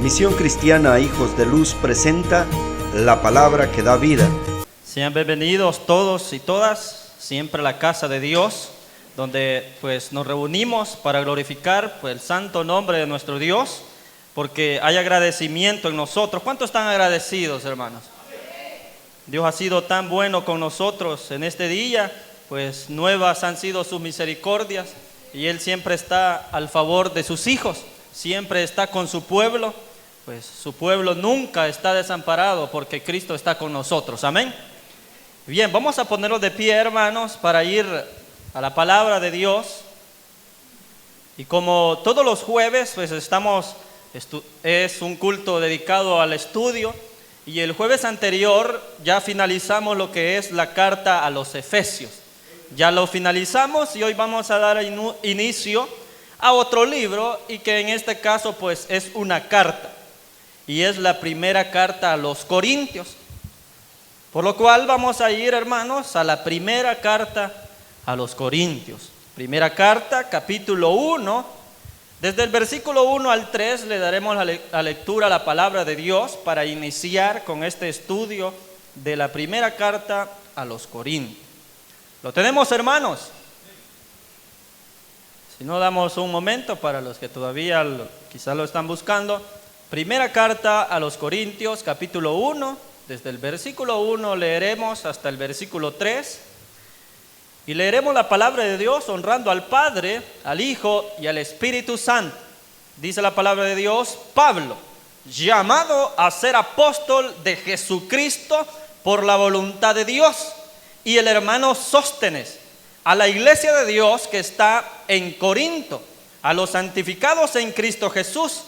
Misión Cristiana Hijos de Luz presenta la palabra que da vida. Sean bienvenidos todos y todas siempre a la casa de Dios, donde pues nos reunimos para glorificar el santo nombre de nuestro Dios, porque hay agradecimiento en nosotros. ¿Cuántos están agradecidos, hermanos? Dios ha sido tan bueno con nosotros en este día, pues nuevas han sido sus misericordias y Él siempre está al favor de sus hijos, siempre está con su pueblo, pues su pueblo nunca está desamparado porque Cristo está con nosotros, amén. Bien, vamos a ponernos de pie, hermanos, para ir a la palabra de Dios. Y como todos los jueves, pues es un culto dedicado al estudio. Y el jueves anterior ya finalizamos lo que es la carta a los Efesios. Ya lo finalizamos y hoy vamos a dar inicio a otro libro, y que en este caso pues es una carta. Y es la primera carta a los Corintios. Por lo cual vamos a ir, hermanos, a la primera carta a los Corintios. Primera carta, capítulo 1. Desde el versículo 1 al 3 le daremos la lectura a la palabra de Dios para iniciar con este estudio de la primera carta a los Corintios. ¿Lo tenemos, hermanos? Si no, damos un momento para los que todavía quizás lo están buscando. Primera carta a los Corintios, capítulo 1, desde el versículo 1 leeremos hasta el versículo 3. Y leeremos la palabra de Dios honrando al Padre, al Hijo y al Espíritu Santo. Dice la palabra de Dios: Pablo, llamado a ser apóstol de Jesucristo por la voluntad de Dios, y el hermano Sóstenes, a la iglesia de Dios que está en Corinto, a los santificados en Cristo Jesús,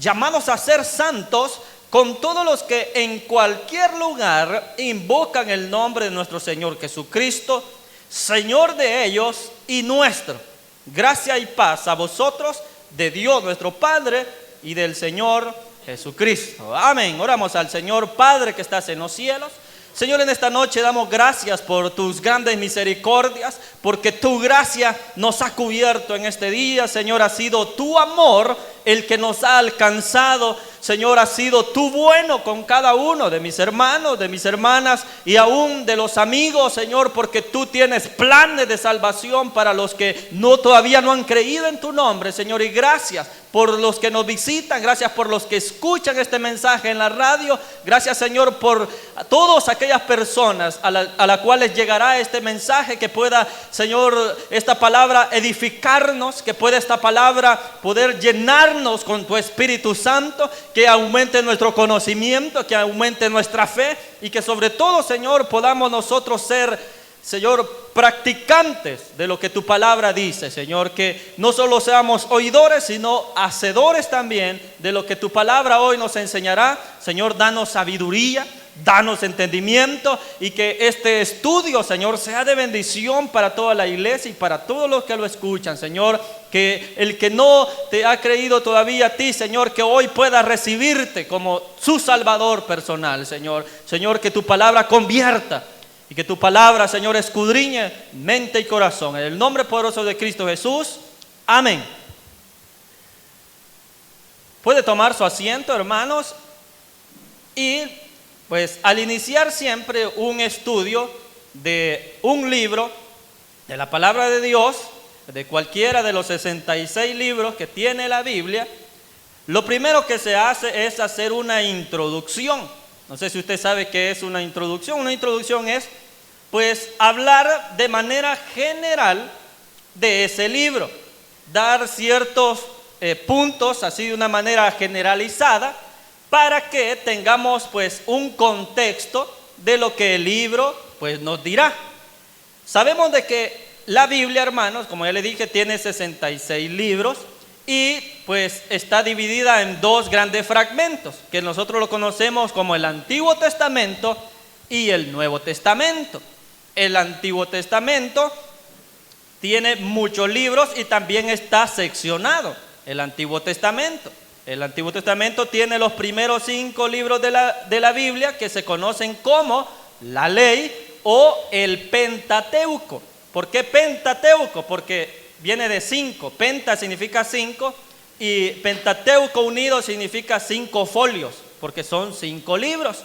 llamados a ser santos, con todos los que en cualquier lugar invocan el nombre de nuestro Señor Jesucristo, Señor de ellos y nuestro. Gracia y paz a vosotros, de Dios nuestro Padre y del Señor Jesucristo. Amén. Oramos al Señor. Padre que estás en los cielos, Señor, en esta noche damos gracias por tus grandes misericordias, porque tu gracia nos ha cubierto en este día. Señor, ha sido tu amor el que nos ha alcanzado. Señor, ha sido tú bueno con cada uno de mis hermanos, de mis hermanas y aún de los amigos, Señor, porque tú tienes planes de salvación para los que todavía no han creído en tu nombre, Señor. Y gracias por los que nos visitan, gracias por los que escuchan este mensaje en la radio. Gracias, Señor, por todas aquellas personas a las cuales llegará este mensaje, que pueda, Señor, esta palabra edificarnos, que pueda esta palabra poder llenarnos con tu Espíritu Santo, que aumente nuestro conocimiento, que aumente nuestra fe, y que sobre todo, Señor, podamos nosotros ser, Señor, practicantes de lo que tu palabra dice, Señor, que no solo seamos oidores, sino hacedores también de lo que tu palabra hoy nos enseñará. Señor, danos sabiduría, danos entendimiento, y que este estudio, Señor, sea de bendición para toda la iglesia y para todos los que lo escuchan, Señor. Que el que no te ha creído todavía a ti, Señor, que hoy pueda recibirte como su Salvador personal, Señor. Señor, que tu palabra convierta y que tu palabra, Señor, escudriñe mente y corazón. En el nombre poderoso de Cristo Jesús, amén. Puede tomar su asiento, hermanos. Y pues al iniciar siempre un estudio de un libro de la palabra de Dios, de cualquiera de los 66 libros que tiene la Biblia, lo primero que se hace es hacer una introducción. No sé si usted sabe qué es una introducción. Una introducción es pues hablar de manera general de ese libro, dar ciertos puntos así de una manera generalizada, para que tengamos pues un contexto de lo que el libro pues nos dirá. Sabemos de que la Biblia, hermanos, como ya le dije, tiene 66 libros y pues está dividida en dos grandes fragmentos, que nosotros lo conocemos como el Antiguo Testamento y el Nuevo Testamento. El Antiguo Testamento tiene muchos libros y también está seccionado el Antiguo Testamento. El Antiguo Testamento tiene los primeros 5 libros de la Biblia, que se conocen como la ley o el Pentateuco. ¿Por qué Pentateuco? Porque viene de 5. Penta significa 5 y Pentateuco unido significa 5 folios, porque son 5 libros.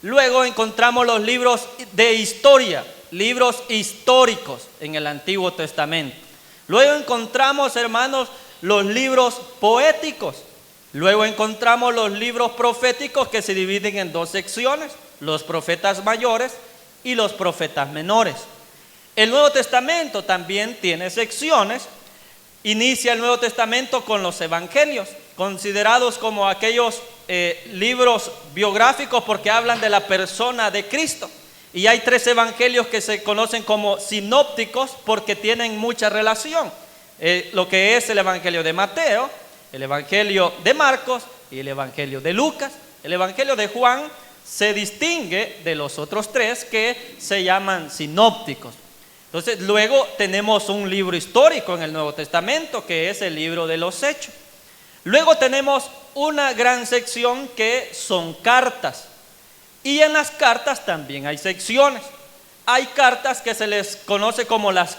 Luego encontramos los libros de historia, libros históricos en el Antiguo Testamento. Luego encontramos, hermanos, los libros poéticos. Luego encontramos los libros proféticos que se dividen en 2 secciones, los profetas mayores y los profetas menores. El Nuevo Testamento también tiene secciones. Inicia el Nuevo Testamento con los evangelios, considerados como aquellos libros biográficos porque hablan de la persona de Cristo. Y hay 3 evangelios que se conocen como sinópticos porque tienen mucha relación. Lo que es el evangelio de Mateo, el evangelio de Marcos y el evangelio de Lucas. El evangelio de Juan se distingue de los otros 3 que se llaman sinópticos. Entonces luego tenemos un libro histórico en el Nuevo Testamento que es el libro de los Hechos. Luego tenemos una gran sección que son cartas, y en las cartas también hay secciones. Hay cartas que se les conoce como las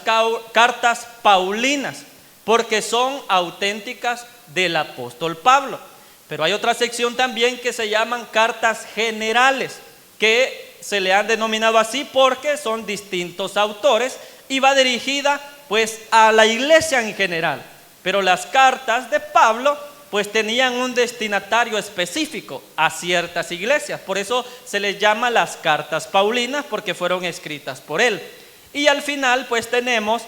cartas paulinas porque son auténticas del apóstol Pablo, pero hay otra sección también que se llaman cartas generales, que se le han denominado así porque son distintos autores y va dirigida pues a la iglesia en general. Pero las cartas de Pablo pues tenían un destinatario específico a ciertas iglesias, por eso se les llama las cartas paulinas porque fueron escritas por él. Y al final pues tenemos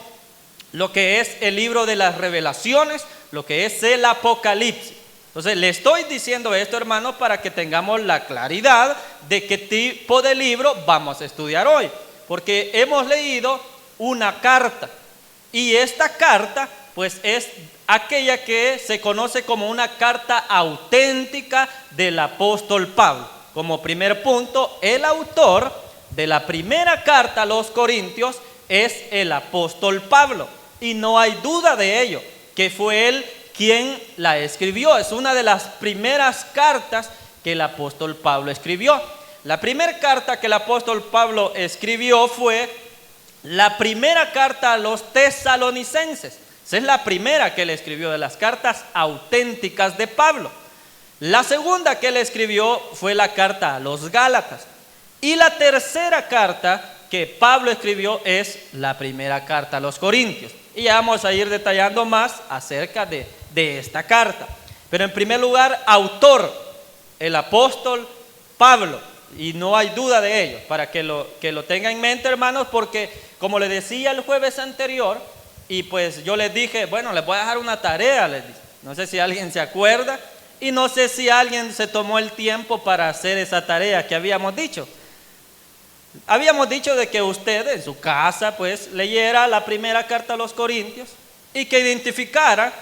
lo que es el libro de las revelaciones, lo que es el Apocalipsis. Entonces le estoy diciendo esto, hermano, para que tengamos la claridad de qué tipo de libro vamos a estudiar hoy, porque hemos leído una carta, y esta carta pues es aquella que se conoce como una carta auténtica del apóstol Pablo. Como primer punto, el autor de la primera carta a los Corintios es el apóstol Pablo, y no hay duda de ello, que fue él quien la escribió. Es una de las primeras cartas que el apóstol Pablo escribió. La primera carta que el apóstol Pablo escribió fue la primera carta a los tesalonicenses. Esa es la primera que él escribió de las cartas auténticas de Pablo. La segunda que él escribió fue la carta a los Gálatas. Y la tercera carta que Pablo escribió es la primera carta a los Corintios. Y ya vamos a ir detallando más acerca de esta carta. Pero en primer lugar, autor, el apóstol Pablo. Y no hay duda de ello, para que lo tenga en mente, hermanos, porque como les decía el jueves anterior, y pues yo les dije, bueno, les voy a dejar una tarea, les dije. No sé si alguien se acuerda, y no sé si alguien se tomó el tiempo para hacer esa tarea que habíamos dicho. Habíamos dicho de que usted en su casa pues leyera la primera carta a los Corintios y que identificara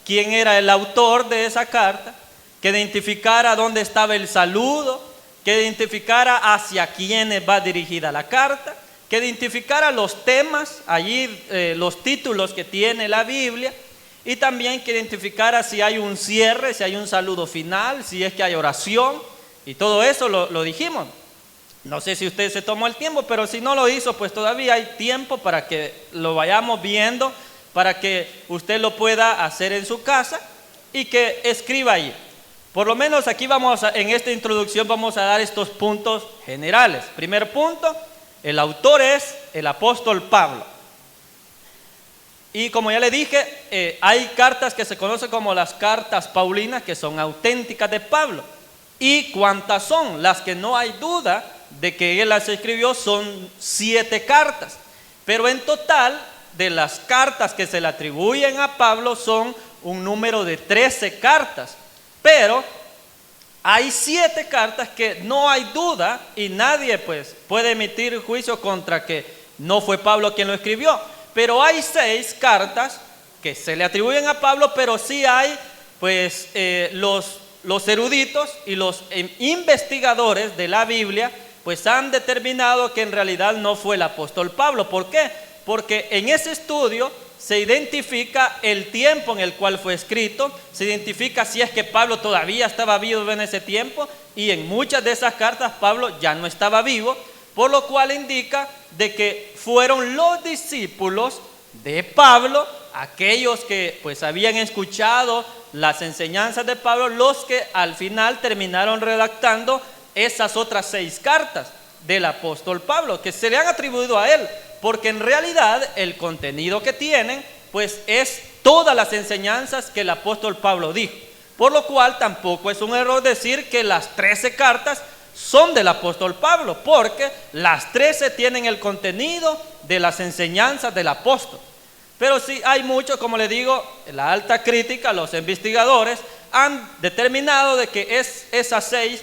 quién era el autor de esa carta, que identificara dónde estaba el saludo, que identificara hacia quiénes va dirigida la carta, que identificara los temas, allí los títulos que tiene la Biblia, y también que identificara si hay un cierre, si hay un saludo final, si es que hay oración, y todo eso lo dijimos. No sé si usted se tomó el tiempo, pero si no lo hizo, pues todavía hay tiempo para que lo vayamos viendo, para que usted lo pueda hacer en su casa y que escriba ahí. Por lo menos aquí en esta introducción vamos a dar estos puntos generales. Primer punto, el autor es el apóstol Pablo. Y como ya le dije, hay cartas que se conocen como las cartas paulinas, que son auténticas de Pablo. ¿Y cuántas son? Las que no hay duda de que él las escribió son 7 cartas. Pero en total, de las cartas que se le atribuyen a Pablo son un número de 13 cartas. Pero hay 7 cartas que no hay duda y nadie pues puede emitir juicio contra que no fue Pablo quien lo escribió. Pero hay 6 cartas que se le atribuyen a Pablo, pero sí hay pues los eruditos y los investigadores de la Biblia pues han determinado que en realidad no fue el apóstol Pablo. ¿Por qué? Porque en ese estudio se identifica el tiempo en el cual fue escrito, se identifica si es que Pablo todavía estaba vivo en ese tiempo, y en muchas de esas cartas Pablo ya no estaba vivo, por lo cual indica de que fueron los discípulos de Pablo, aquellos que pues habían escuchado las enseñanzas de Pablo los que al final terminaron redactando esas otras 6 cartas del apóstol Pablo, que se le han atribuido a él, porque en realidad el contenido que tienen pues es todas las enseñanzas que el apóstol Pablo dijo, por lo cual tampoco es un error decir que las 13 cartas son del apóstol Pablo, porque las 13 tienen el contenido de las enseñanzas del apóstol. Pero sí hay muchos, como le digo, la alta crítica, los investigadores han determinado de que esas 6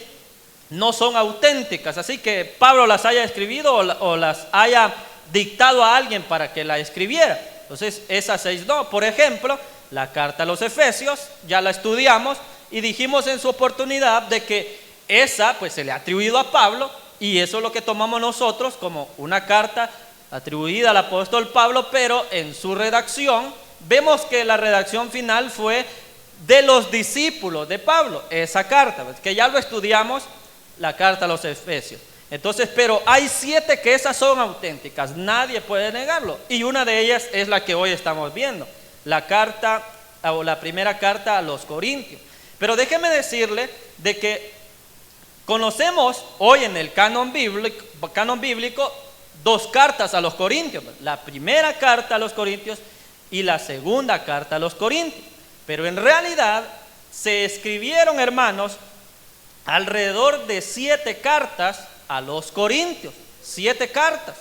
no son auténticas, así que Pablo las haya escribido o las haya dictado a alguien para que la escribiera. Entonces esas 6 no. Por ejemplo, la carta a los Efesios ya la estudiamos y dijimos en su oportunidad de que esa pues se le ha atribuido a Pablo, y eso es lo que tomamos nosotros como una carta atribuida al apóstol Pablo, pero en su redacción vemos que la redacción final fue de los discípulos de Pablo, esa carta, que ya lo estudiamos, la carta a los Efesios. Entonces, pero hay 7 que esas son auténticas, nadie puede negarlo, y una de ellas es la que hoy estamos viendo, la carta o la primera carta a los Corintios. Pero déjeme decirle de que conocemos hoy en el canon bíblico 2 cartas a los Corintios, la primera carta a los Corintios y la segunda carta a los Corintios, pero en realidad se escribieron, hermanos, alrededor de 7 cartas a los Corintios, 7 cartas,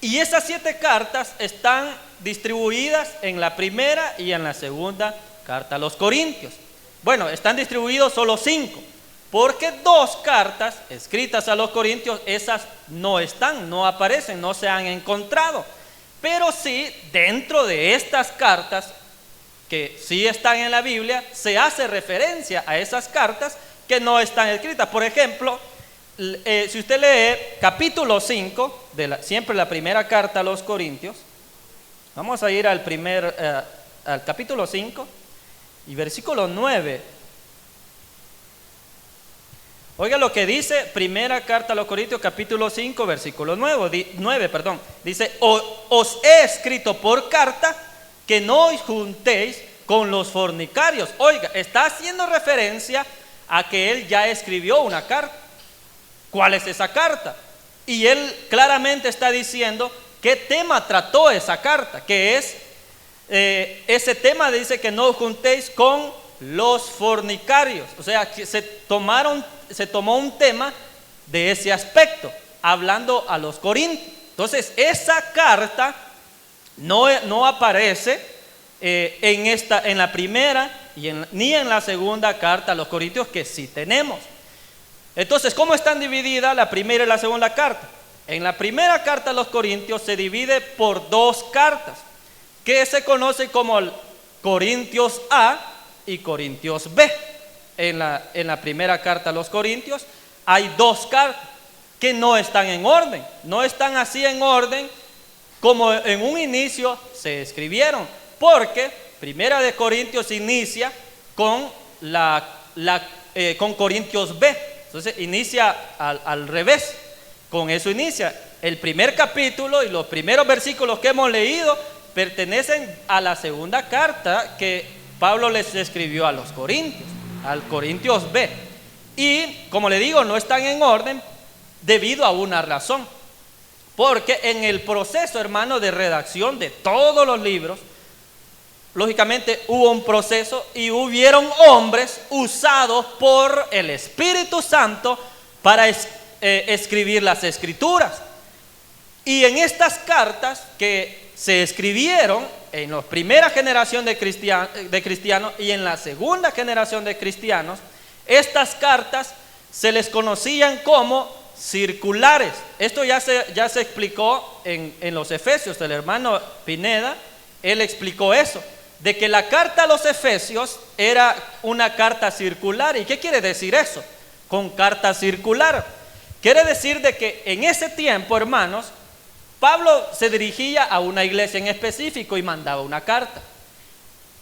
y esas 7 cartas están distribuidas en la primera y en la segunda carta a los Corintios. Bueno, están distribuidos solo 5, porque 2 cartas escritas a los Corintios, esas no están, no aparecen, no se han encontrado, pero sí dentro de estas cartas que sí están en la Biblia, se hace referencia a esas cartas que no están escritas. Por ejemplo, si usted lee capítulo 5, siempre la primera carta a los Corintios, vamos a ir al capítulo 5 y versículo 9. Oiga lo que dice primera carta a los Corintios, capítulo 5, versículo 9, dice: os he escrito por carta que no os juntéis con los fornicarios. Oiga, está haciendo referencia a que él ya escribió una carta. ¿Cuál es esa carta? Y él claramente está diciendo qué tema trató esa carta, que es, ese tema dice que no os juntéis con los fornicarios. O sea, que se tomó un tema de ese aspecto, hablando a los Corintios. Entonces, esa carta no aparece en la primera ni en la segunda carta a los Corintios, que sí tenemos. Entonces, ¿cómo están divididas la primera y la segunda carta? En la primera carta a los Corintios se divide por 2 cartas, que se conocen como Corintios A y Corintios B. En la primera carta a los Corintios hay 2 cartas que no están en orden, no están así en orden como en un inicio se escribieron, porque primera de Corintios inicia con con Corintios B. Entonces inicia al revés, con eso inicia. El primer capítulo y los primeros versículos que hemos leído pertenecen a la segunda carta que Pablo les escribió a los Corintios, al Corintios B. Y como le digo, no están en orden debido a una razón. Porque en el proceso, hermano, de redacción de todos los libros, lógicamente hubo un proceso y hubieron hombres usados por el Espíritu Santo para escribir las Escrituras. Y en estas cartas que se escribieron en la primera generación de cristianos y en la segunda generación de cristianos, estas cartas se les conocían como circulares. Esto ya se explicó en los Efesios. El hermano Pineda, él explicó eso, de que la carta a los Efesios era una carta circular. ¿Y qué quiere decir eso? Con carta circular quiere decir de que en ese tiempo, hermanos, Pablo se dirigía a una iglesia en específico y mandaba una carta.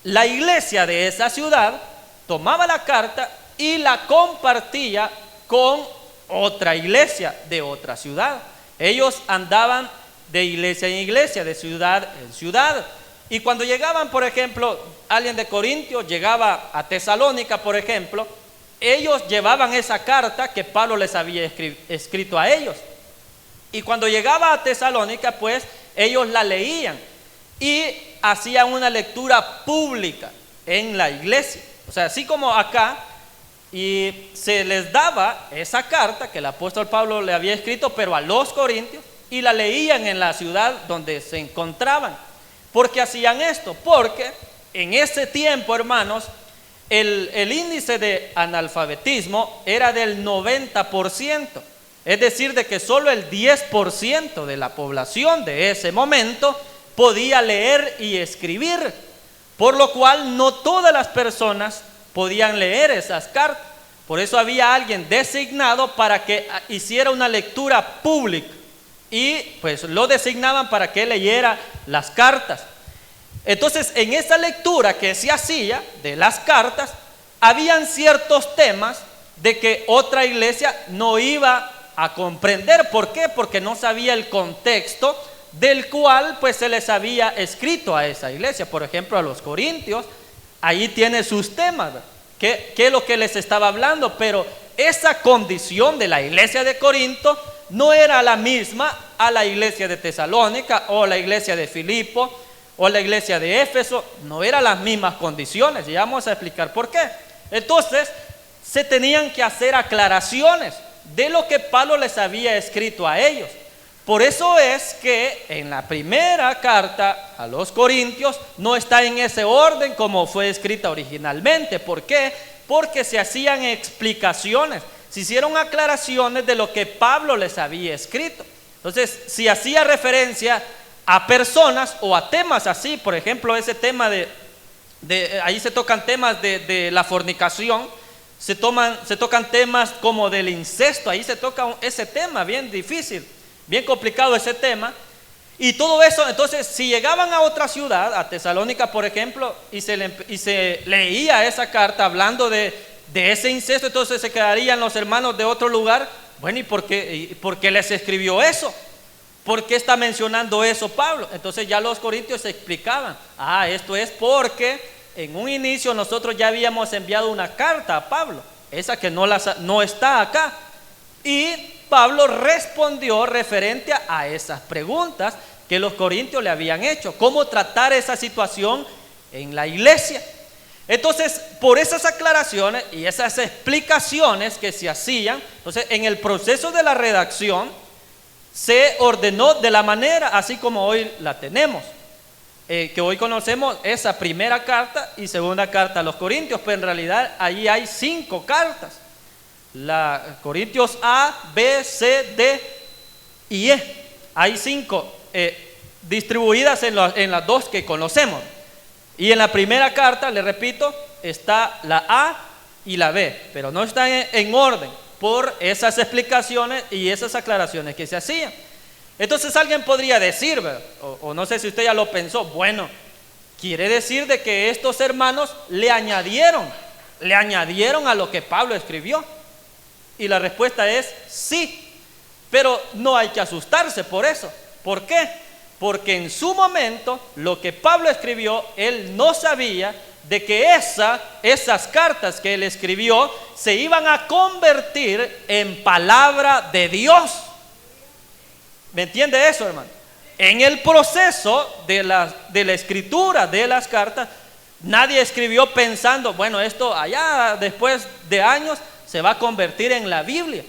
La iglesia de esa ciudad tomaba la carta y la compartía con otra iglesia de otra ciudad. Ellos andaban de iglesia en iglesia, de ciudad en ciudad. Y cuando llegaban, por ejemplo, alguien de Corintio llegaba a Tesalónica, por ejemplo, ellos llevaban esa carta que Pablo les había escrito a ellos. Y cuando llegaba a Tesalónica, pues ellos la leían y hacían una lectura pública en la iglesia. O sea, así como acá, y se les daba esa carta que el apóstol Pablo le había escrito, pero a los corintios, y la leían en la ciudad donde se encontraban. ¿Por qué hacían esto? Porque en ese tiempo, hermanos, el índice de analfabetismo era del 90%. Es decir, de que solo el 10% de la población de ese momento podía leer y escribir, por lo cual no todas las personas podían leer esas cartas. Por eso había alguien designado para que hiciera una lectura pública y pues lo designaban para que leyera las cartas. Entonces, en esa lectura que se hacía de las cartas, habían ciertos temas de que otra iglesia no iba a comprender. ¿Por qué? Porque no sabía el contexto del cual pues se les había escrito a esa iglesia. Por ejemplo, a los corintios, ahí tiene sus temas, ¿qué es lo que les estaba hablando? Pero esa condición de la iglesia de Corinto no era la misma a la iglesia de Tesalónica o la iglesia de Filipo o la iglesia de Éfeso. No eran las mismas condiciones, y vamos a explicar por qué. Entonces se tenían que hacer aclaraciones de lo que Pablo les había escrito a ellos. Por eso es que en la primera carta a los Corintios no está en ese orden como fue escrita originalmente. ¿Por qué? Porque se hacían explicaciones, se hicieron aclaraciones de lo que Pablo les había escrito. Entonces, si hacía referencia a personas o a temas así, por ejemplo, ese tema ahí se tocan temas de la fornicación, se tocan temas como del incesto, ahí se toca ese tema bien difícil, bien complicado ese tema. Y todo eso, entonces, si llegaban a otra ciudad, a Tesalónica, por ejemplo, y se leía esa carta hablando de ese incesto, entonces se quedarían los hermanos de otro lugar. Bueno, ¿y por qué les escribió eso? ¿Por qué está mencionando eso Pablo? Entonces ya los corintios se explicaban. Esto es porque en un inicio nosotros ya habíamos enviado una carta a Pablo, esa que no está acá. Y Pablo respondió referente a esas preguntas que los corintios le habían hecho, cómo tratar esa situación en la iglesia. Entonces, por esas aclaraciones y esas explicaciones que se hacían, entonces en el proceso de la redacción se ordenó de la manera así como hoy la tenemos, que hoy conocemos esa primera carta y segunda carta a los Corintios, pero en realidad allí hay 5 cartas. La Corintios A, B, C, D y E. Hay 5 distribuidas en las 2 que conocemos. Y en la primera carta, le repito, está la A y la B, pero no están en orden por esas explicaciones y esas aclaraciones que se hacían. Entonces alguien podría decir, o no sé si usted ya lo pensó, bueno, quiere decir de que estos hermanos le añadieron a lo que Pablo escribió. Y la respuesta es sí, pero no hay que asustarse por eso. ¿Por qué? Porque en su momento lo que Pablo escribió, él no sabía de que esas cartas que él escribió se iban a convertir en palabra de Dios. ¿Me entiende eso, hermano? En el proceso de la escritura de las cartas, nadie escribió pensando, bueno, esto allá después de años se va a convertir en la Biblia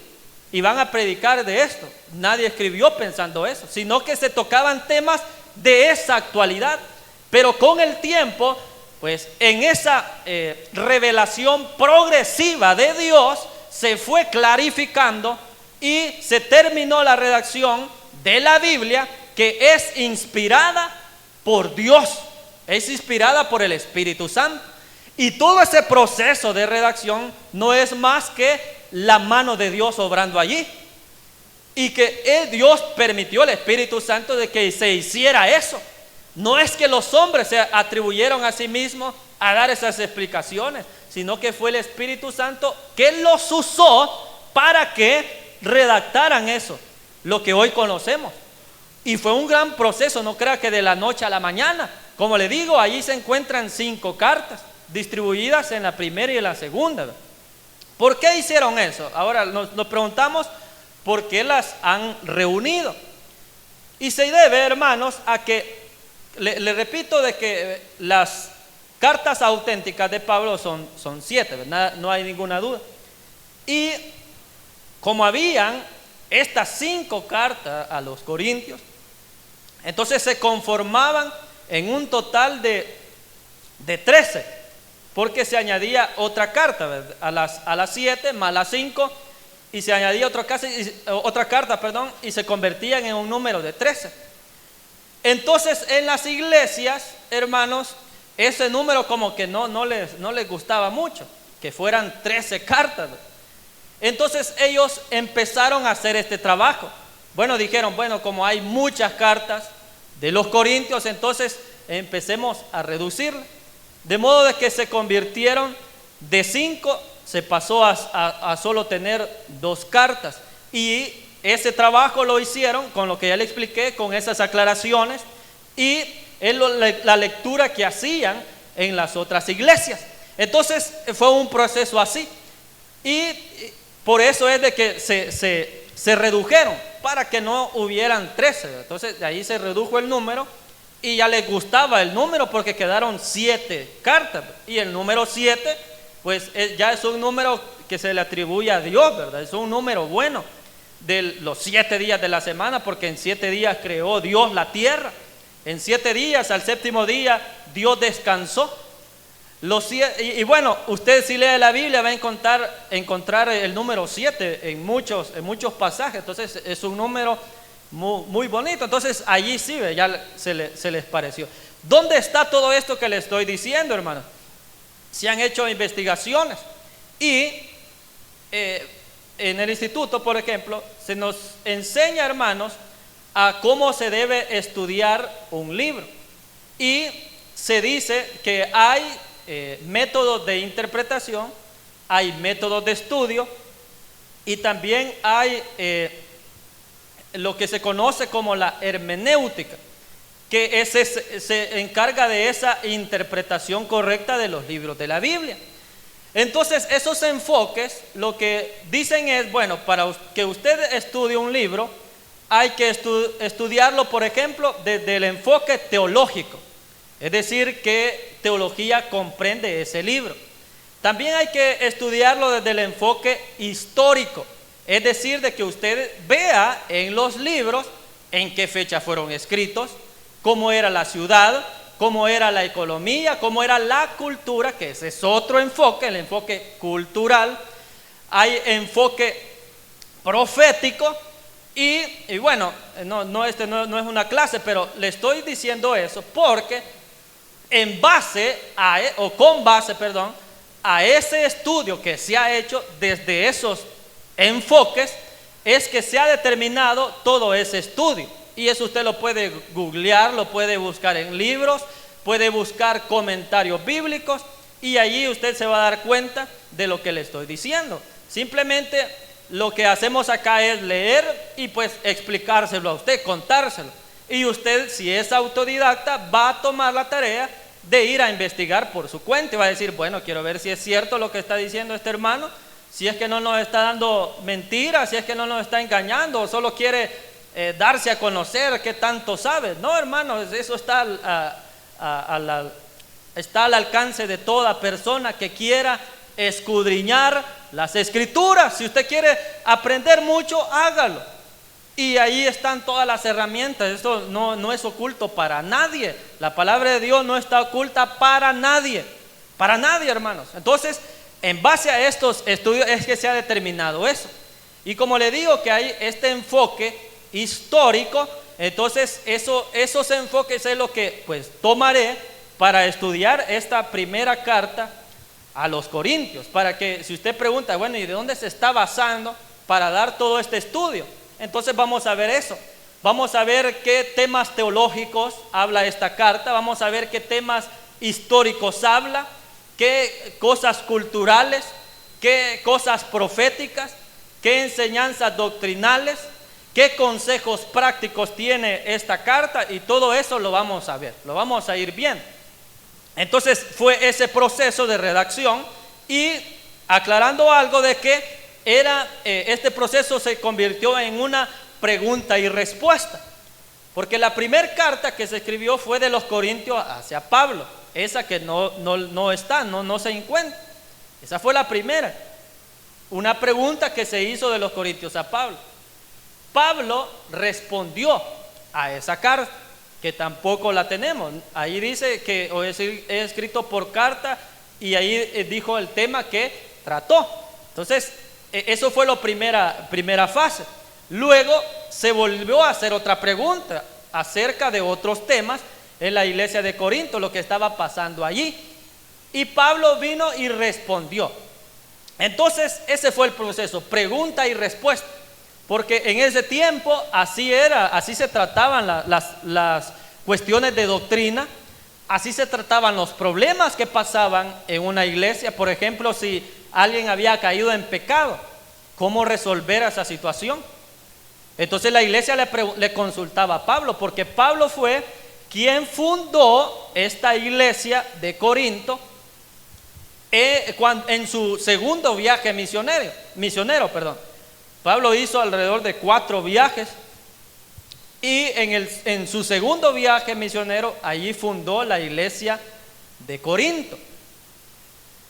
y van a predicar de esto. Nadie escribió pensando eso, sino que se tocaban temas de esa actualidad. Pero con el tiempo, pues en esa revelación progresiva de Dios se fue clarificando y se terminó la redacción de la Biblia, que es inspirada por Dios, es inspirada por el Espíritu Santo. Y todo ese proceso de redacción no es más que la mano de Dios obrando allí. Y que Dios permitió, el Espíritu Santo, de que se hiciera eso. No es que los hombres se atribuyeron a sí mismos a dar esas explicaciones, sino que fue el Espíritu Santo que los usó para que redactaran eso, lo que hoy conocemos. Y fue un gran proceso, no crea que de la noche a la mañana, como le digo, allí se encuentran 5 cartas distribuidas en la primera y en la segunda. ¿Por qué hicieron eso? Ahora nos preguntamos por qué las han reunido. Y se debe, hermanos, a que, le repito, de que las cartas auténticas de Pablo son 7, ¿verdad? No hay ninguna duda. Y como habían estas 5 cartas a los corintios, entonces se conformaban en un total de 13, porque se añadía otra carta, ¿verdad? A las 7 más las 5, y se añadía otra carta, y se convertían en un número de 13. Entonces en las iglesias, hermanos, ese número como que no les gustaba mucho, que fueran 13 cartas. Entonces ellos empezaron a hacer este trabajo. Bueno, dijeron, bueno, como hay muchas cartas de los corintios, entonces empecemos a reducir. De modo de que se convirtieron de 5, se pasó a solo tener 2 cartas. Y ese trabajo lo hicieron con lo que ya le expliqué, con esas aclaraciones y la lectura que hacían en las otras iglesias. Entonces fue un proceso así. Y por eso es de que se redujeron, para que no hubieran 13. Entonces de ahí se redujo el número y ya les gustaba el número, porque quedaron 7 cartas. Y el número 7, pues ya es un número que se le atribuye a Dios, ¿verdad? Es un número bueno de los 7 días de la semana, porque en 7 días creó Dios la tierra. En 7 días, al 7º día, Dios descansó. Y bueno, usted si lee la Biblia va a encontrar el número 7 en muchos pasajes. Entonces es un número muy, muy bonito. Entonces allí sí, ya se les pareció. ¿Dónde está todo esto que le estoy diciendo, hermanos? Se han hecho investigaciones y en el instituto, por ejemplo, se nos enseña, hermanos, a cómo se debe estudiar un libro. Y se dice que hay métodos de interpretación, hay métodos de estudio y también hay lo que se conoce como la hermenéutica, que se encarga de esa interpretación correcta de los libros de la Biblia. Entonces esos enfoques lo que dicen es, bueno, para que usted estudie un libro hay que estudiarlo, por ejemplo, desde el enfoque teológico, es decir, qué teología comprende ese libro. También hay que estudiarlo desde el enfoque histórico, es decir, de que usted vea en los libros en qué fecha fueron escritos, cómo era la ciudad, cómo era la economía, cómo era la cultura, que ese es otro enfoque, el enfoque cultural. Hay enfoque profético y bueno, no es una clase, pero le estoy diciendo eso porque con base a ese estudio que se ha hecho desde esos enfoques, es que se ha determinado todo ese estudio. Y eso usted lo puede googlear, lo puede buscar en libros, puede buscar comentarios bíblicos y allí usted se va a dar cuenta de lo que le estoy diciendo. Simplemente lo que hacemos acá es leer y pues explicárselo a usted, contárselo. Y usted, si es autodidacta, va a tomar la tarea de ir a investigar por su cuenta y va a decir, bueno, quiero ver si es cierto lo que está diciendo este hermano, si es que no nos está dando mentiras, si es que no nos está engañando o solo quiere darse a conocer qué tanto sabe. No, hermanos, eso está al alcance de toda persona que quiera escudriñar las escrituras. Si usted quiere aprender mucho, hágalo. Y ahí están todas las herramientas. Esto no es oculto para nadie. La palabra de Dios no está oculta para nadie, hermanos. Entonces, en base a estos estudios es que se ha determinado eso. Y como le digo que hay este enfoque histórico, entonces esos enfoques es lo que pues tomaré para estudiar esta primera carta a los Corintios, para que si usted pregunta, bueno, ¿y de dónde se está basando para dar todo este estudio? Entonces vamos a ver eso, vamos a ver qué temas teológicos habla esta carta, vamos a ver qué temas históricos habla, qué cosas culturales, qué cosas proféticas, qué enseñanzas doctrinales, qué consejos prácticos tiene esta carta, y todo eso lo vamos a ver, lo vamos a ir viendo. Entonces fue ese proceso de redacción, y aclarando algo de que este proceso se convirtió en una pregunta y respuesta, porque la primera carta que se escribió fue de los Corintios hacia Pablo, esa que no se encuentra. Esa fue la primera, una pregunta que se hizo de los Corintios a Pablo. Pablo respondió a esa carta, que tampoco la tenemos. Ahí dice que he escrito por carta, y ahí dijo el tema que trató. Entonces eso fue la primera fase. Luego se volvió a hacer otra pregunta acerca de otros temas en la iglesia de Corinto, lo que estaba pasando allí, y Pablo vino y respondió. Entonces ese fue el proceso, pregunta y respuesta, porque en ese tiempo así se trataban las cuestiones de doctrina, así se trataban los problemas que pasaban en una iglesia. Por ejemplo, si alguien había caído en pecado, ¿cómo resolver esa situación? Entonces la iglesia le consultaba a Pablo, porque Pablo fue quien fundó esta iglesia de Corinto en su segundo viaje misionero. Pablo hizo alrededor de 4 viajes, y en su segundo viaje misionero allí fundó la iglesia de Corinto.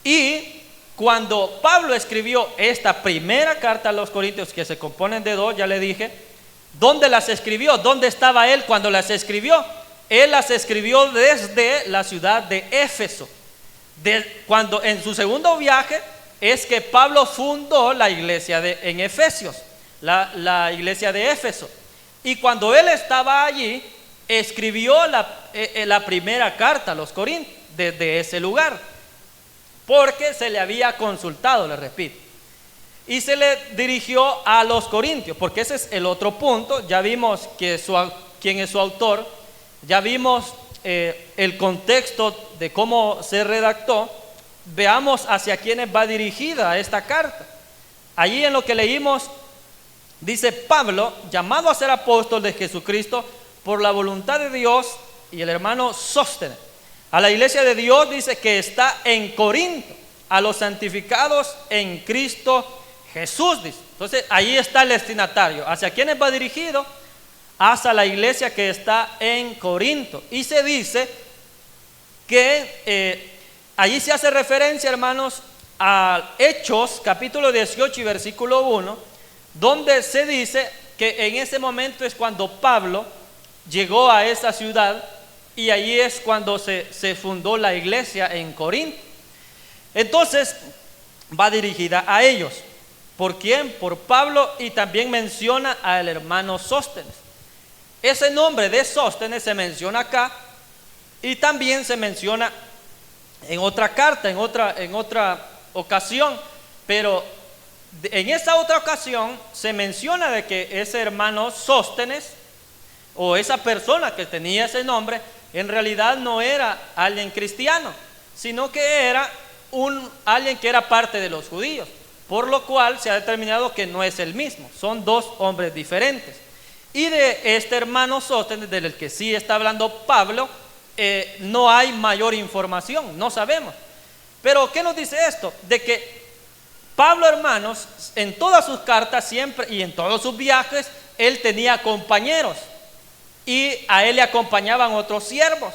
Y cuando Pablo escribió esta primera carta a los Corintios, que se componen de 2, ya le dije, ¿dónde las escribió? ¿Dónde estaba él cuando las escribió? Él las escribió desde la ciudad de Éfeso. Cuando en su segundo viaje es que Pablo fundó la iglesia en Efesios, la iglesia de Éfeso. Y cuando él estaba allí, escribió la primera carta a los Corintios desde ese lugar, porque se le había consultado, le repito, y se le dirigió a los Corintios, porque ese es el otro punto. Ya vimos quién es su autor, ya vimos el contexto de cómo se redactó. Veamos hacia quiénes va dirigida esta carta. Allí en lo que leímos dice: Pablo, llamado a ser apóstol de Jesucristo por la voluntad de Dios, y el hermano Sóstenes, a la iglesia de Dios, dice, que está en Corinto, a los santificados en Cristo Jesús, dice. Entonces ahí está el destinatario. ¿Hacia quiénes va dirigido? Hacia la iglesia que está en Corinto. Y se dice que allí se hace referencia, hermanos, a Hechos capítulo 18 y versículo 1, donde se dice que en ese momento es cuando Pablo llegó a esa ciudad, y allí es cuando se fundó la iglesia en Corinto. Entonces va dirigida a ellos. ¿Por quién? Por Pablo, y también menciona al hermano Sóstenes. Ese nombre de Sóstenes se menciona acá, y también se menciona en otra carta, en otra ocasión, pero en esa otra ocasión se menciona de que ese hermano Sóstenes, o esa persona que tenía ese nombre, en realidad no era alguien cristiano, sino que era alguien que era parte de los judíos, por lo cual se ha determinado que no es el mismo, son 2 hombres diferentes. Y de este hermano Sóstenes, del que sí está hablando Pablo, no hay mayor información, no sabemos. Pero ¿qué nos dice esto? De que Pablo, hermanos, en todas sus cartas siempre y en todos sus viajes, él tenía compañeros, y a él le acompañaban otros siervos.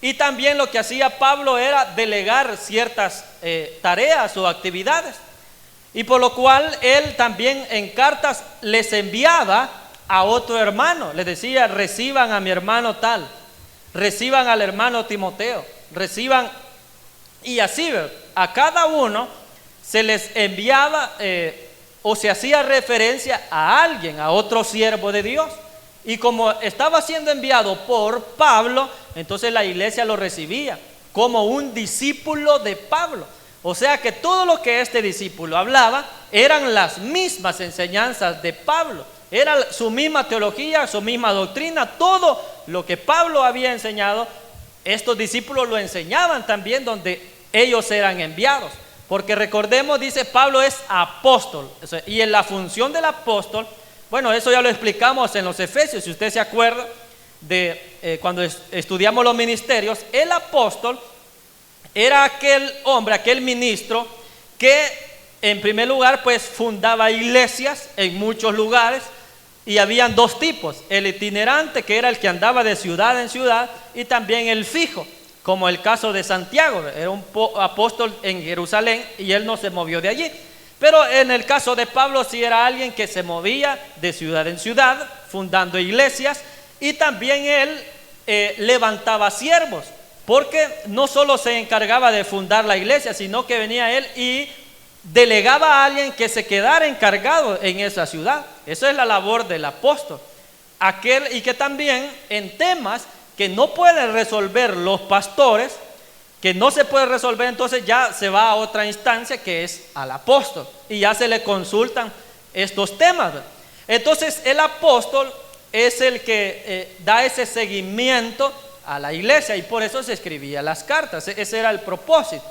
Y también lo que hacía Pablo era delegar ciertas tareas o actividades, y por lo cual él también en cartas les enviaba a otro hermano, les decía: reciban a mi hermano tal, reciban al hermano Timoteo, reciban, y así a cada uno se les enviaba o se hacía referencia a alguien, a otro siervo de Dios. Y como estaba siendo enviado por Pablo, entonces la iglesia lo recibía como un discípulo de Pablo. O sea que todo lo que este discípulo hablaba eran las mismas enseñanzas de Pablo, era su misma teología, su misma doctrina. Todo lo que Pablo había enseñado, estos discípulos lo enseñaban también donde ellos eran enviados. Porque recordemos, dice Pablo es apóstol, y en la función del apóstol Bueno, eso ya lo explicamos en los Efesios, si usted se acuerda de cuando estudiamos los ministerios. El apóstol era aquel hombre, aquel ministro que en primer lugar pues fundaba iglesias en muchos lugares, y habían dos tipos: el itinerante, que era el que andaba de ciudad en ciudad, y también el fijo, como el caso de Santiago. Era un apóstol en Jerusalén y él no se movió de allí. Pero en el caso de Pablo sí era alguien que se movía de ciudad en ciudad fundando iglesias, y también él levantaba siervos, porque no solo se encargaba de fundar la iglesia, sino que venía él y delegaba a alguien que se quedara encargado en esa ciudad. Esa es la labor del apóstol, y que también en temas que no pueden resolver los pastores, que no se puede resolver, entonces ya se va a otra instancia, que es al apóstol, y ya se le consultan estos temas. Entonces el apóstol es el que da ese seguimiento a la iglesia, y por eso se escribía las cartas. Ese era el propósito.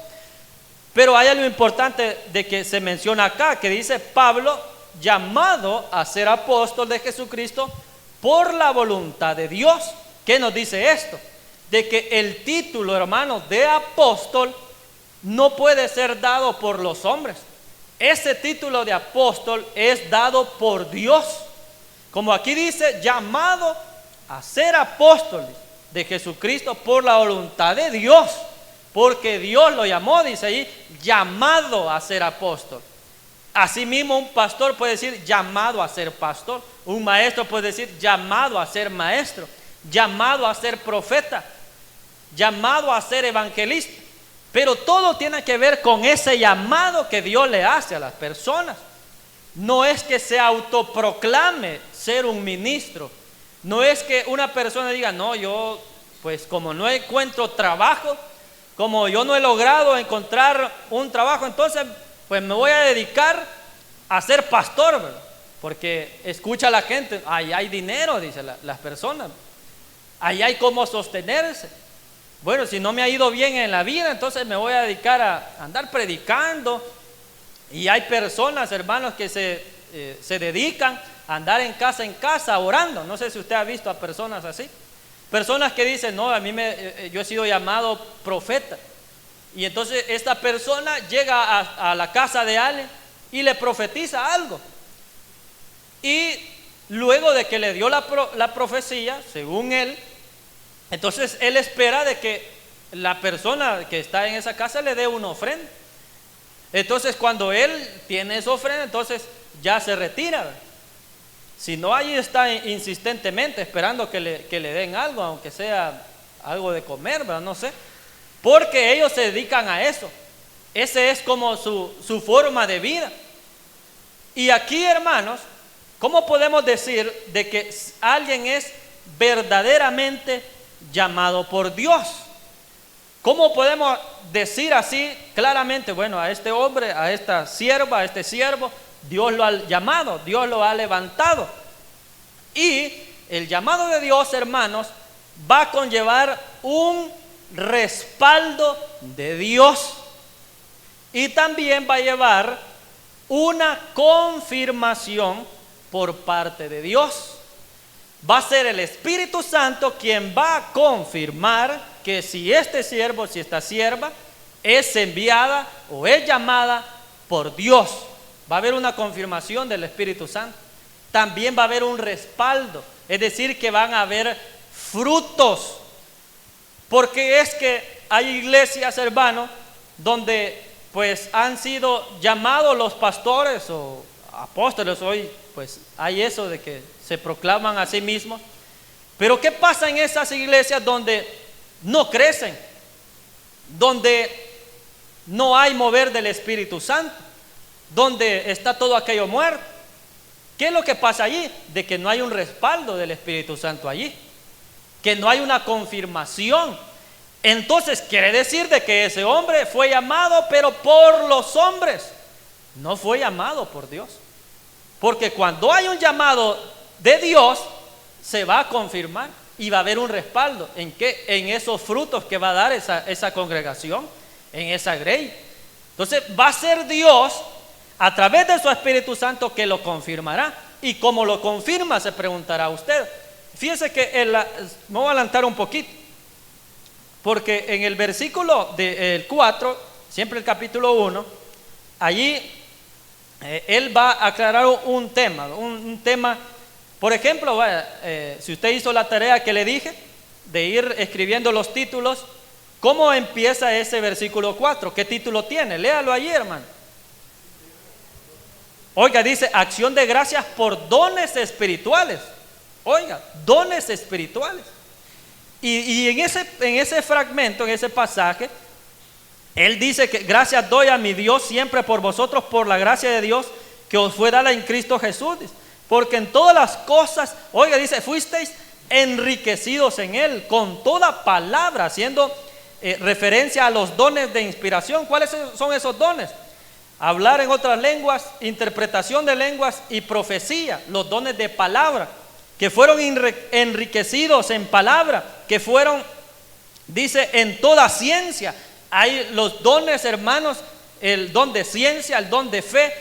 Pero hay algo importante de que se menciona acá, que dice Pablo, llamado a ser apóstol de Jesucristo por la voluntad de Dios. ¿Qué nos dice esto? De que el título, hermano, de apóstol no puede ser dado por los hombres. Ese título de apóstol es dado por Dios. Como aquí dice, llamado a ser apóstol de Jesucristo por la voluntad de Dios. Porque Dios lo llamó, dice ahí, llamado a ser apóstol. Asimismo, un pastor puede decir llamado a ser pastor. Un maestro puede decir llamado a ser maestro, llamado a ser profeta, llamado a ser evangelista. Pero todo tiene que ver con ese llamado que Dios le hace a las personas. No es que se autoproclame ser un ministro. No es que una persona diga, no, yo pues como no encuentro trabajo, como yo no he logrado encontrar un trabajo, entonces pues me voy a dedicar a ser pastor, ¿verdad? Porque escucha a la gente, ahí hay dinero, dice las personas, ahí hay cómo sostenerse. Bueno, si no me ha ido bien en la vida, entonces me voy a dedicar a andar predicando. Y hay personas, hermanos, que se dedican a andar en casa orando. No sé si usted ha visto a personas así. Personas que dicen, no, yo he sido llamado profeta. Y entonces esta persona llega a la casa de alguien y le profetiza algo. Y luego de que le dio la profecía, según él, entonces él espera de que la persona que está en esa casa le dé una ofrenda. Entonces cuando él tiene esa ofrenda, entonces ya se retira. Si no, allí está insistentemente esperando que le den algo, aunque sea algo de comer, ¿verdad? No sé. Porque ellos se dedican a eso. Ese es como su forma de vida. Y aquí, hermanos, ¿cómo podemos decir de que alguien es verdaderamente llamado por Dios? ¿Cómo podemos decir así claramente? Bueno, a este hombre, a esta sierva, a este siervo, Dios lo ha llamado, Dios lo ha levantado. Y el llamado de Dios, hermanos, va a conllevar un respaldo de Dios, y también va a llevar una confirmación por parte de Dios. Va a ser el Espíritu Santo quien va a confirmar que si este siervo, si esta sierva es enviada o es llamada por Dios. Va a haber una confirmación del Espíritu Santo. También va a haber un respaldo, es decir, que van a haber frutos. Porque es que hay iglesias, hermanos, donde pues han sido llamados los pastores o apóstoles. Hoy pues hay eso de que se proclaman a sí mismos. Pero ¿qué pasa en esas iglesias donde no crecen? Donde no hay mover del Espíritu Santo, donde está todo aquello muerto. ¿Qué es lo que pasa allí? De que no hay un respaldo del Espíritu Santo allí, que no hay una confirmación. Entonces quiere decir de que ese hombre fue llamado, pero por los hombres, no fue llamado por Dios. Porque cuando hay un llamado de Dios, se va a confirmar y va a haber un respaldo. ¿En qué? En esos frutos que va a dar esa congregación, en esa grey. Entonces va a ser Dios a través de su Espíritu Santo que lo confirmará. y cómo lo confirma, se preguntará usted. Fíjese que me voy a adelantar un poquito, porque en el versículo del 4, siempre el capítulo 1, allí él va a aclarar un tema, por ejemplo, si usted hizo la tarea que le dije, de ir escribiendo los títulos, ¿cómo empieza ese versículo 4? ¿Qué título tiene? Léalo allí, hermano. Oiga, dice, acción de gracias por dones espirituales. Oiga, dones espirituales. Y en ese fragmento, en ese pasaje, él dice que gracias doy a mi Dios siempre por vosotros, por la gracia de Dios que os fue dada en Cristo Jesús. Porque en todas las cosas, oiga, dice, fuisteis enriquecidos en Él, con toda palabra, haciendo referencia a los dones de inspiración. ¿Cuáles son esos dones? Hablar en otras lenguas, interpretación de lenguas y profecía, los dones de palabra, que fueron enriquecidos en palabra, que fueron, dice, en toda ciencia. Hay los dones, hermanos, el don de ciencia, el don de fe,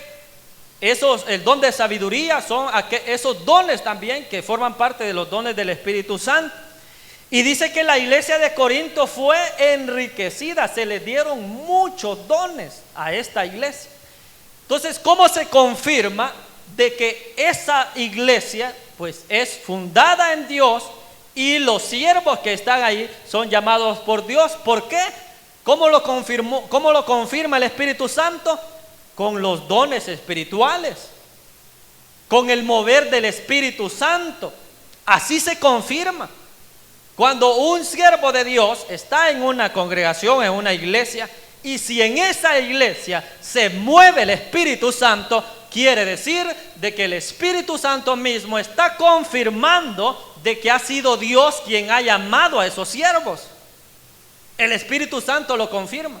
el don de sabiduría, son esos dones también que forman parte de los dones del Espíritu Santo. Y dice que la iglesia de Corinto fue enriquecida, se le dieron muchos dones a esta iglesia. Entonces, ¿cómo se confirma de que esa iglesia pues es fundada en Dios y los siervos que están ahí son llamados por Dios? ¿Por qué? ¿Cómo lo confirma el Espíritu Santo? Con los dones espirituales, con el mover del Espíritu Santo. Así se confirma. Cuando un siervo de Dios está en una congregación, en una iglesia, y si en esa iglesia se mueve el Espíritu Santo, quiere decir de que el Espíritu Santo mismo está confirmando de que ha sido Dios quien ha llamado a esos siervos. El Espíritu Santo lo confirma.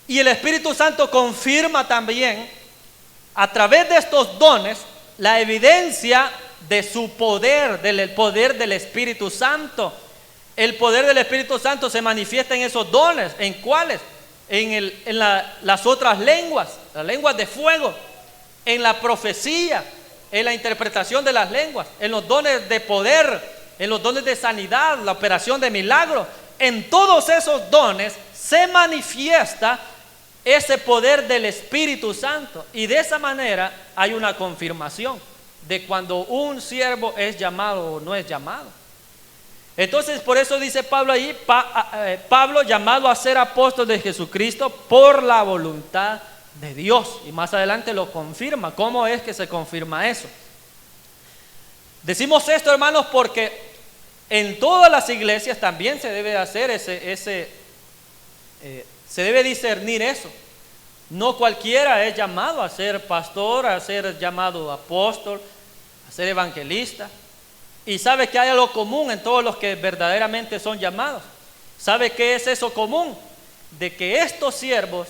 Y el Espíritu Santo confirma también, a través de estos dones, la evidencia de su poder, del poder del Espíritu Santo. El poder del Espíritu Santo se manifiesta en esos dones. ¿En cuáles? En las otras lenguas, las lenguas de fuego, en la profecía, en la interpretación de las lenguas, en los dones de poder, en los dones de sanidad, la operación de milagros. En todos esos dones se manifiesta ese poder del Espíritu Santo, y de esa manera hay una confirmación de cuando un siervo es llamado o no es llamado. Entonces, por eso dice Pablo ahí, Pablo llamado a ser apóstol de Jesucristo por la voluntad de Dios, y más adelante lo confirma. ¿Cómo es que se confirma eso? Decimos esto, hermanos, porque en todas las iglesias también se debe hacer se debe discernir eso. No cualquiera es llamado a ser pastor, a ser llamado apóstol, a ser evangelista. Y sabe que hay algo común en todos los que verdaderamente son llamados. ¿Sabe qué es eso común? De que estos siervos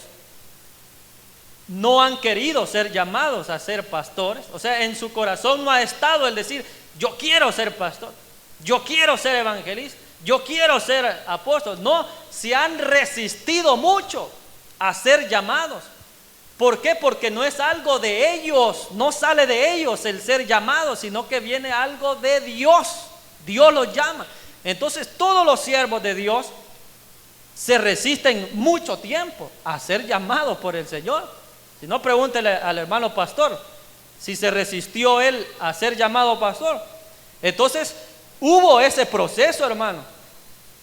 no han querido ser llamados a ser pastores. O sea, en su corazón no ha estado el decir, yo quiero ser pastor, yo quiero ser evangelista, yo quiero ser apóstol. No, se han resistido mucho a ser llamados. ¿Por qué? Porque no es algo de ellos, no sale de ellos el ser llamados, sino que viene algo de Dios. Dios los llama. Entonces todos los siervos de Dios se resisten mucho tiempo a ser llamados por el Señor. Si no, pregúntele al hermano pastor si se resistió él a ser llamado pastor. Entonces hubo ese proceso, hermano,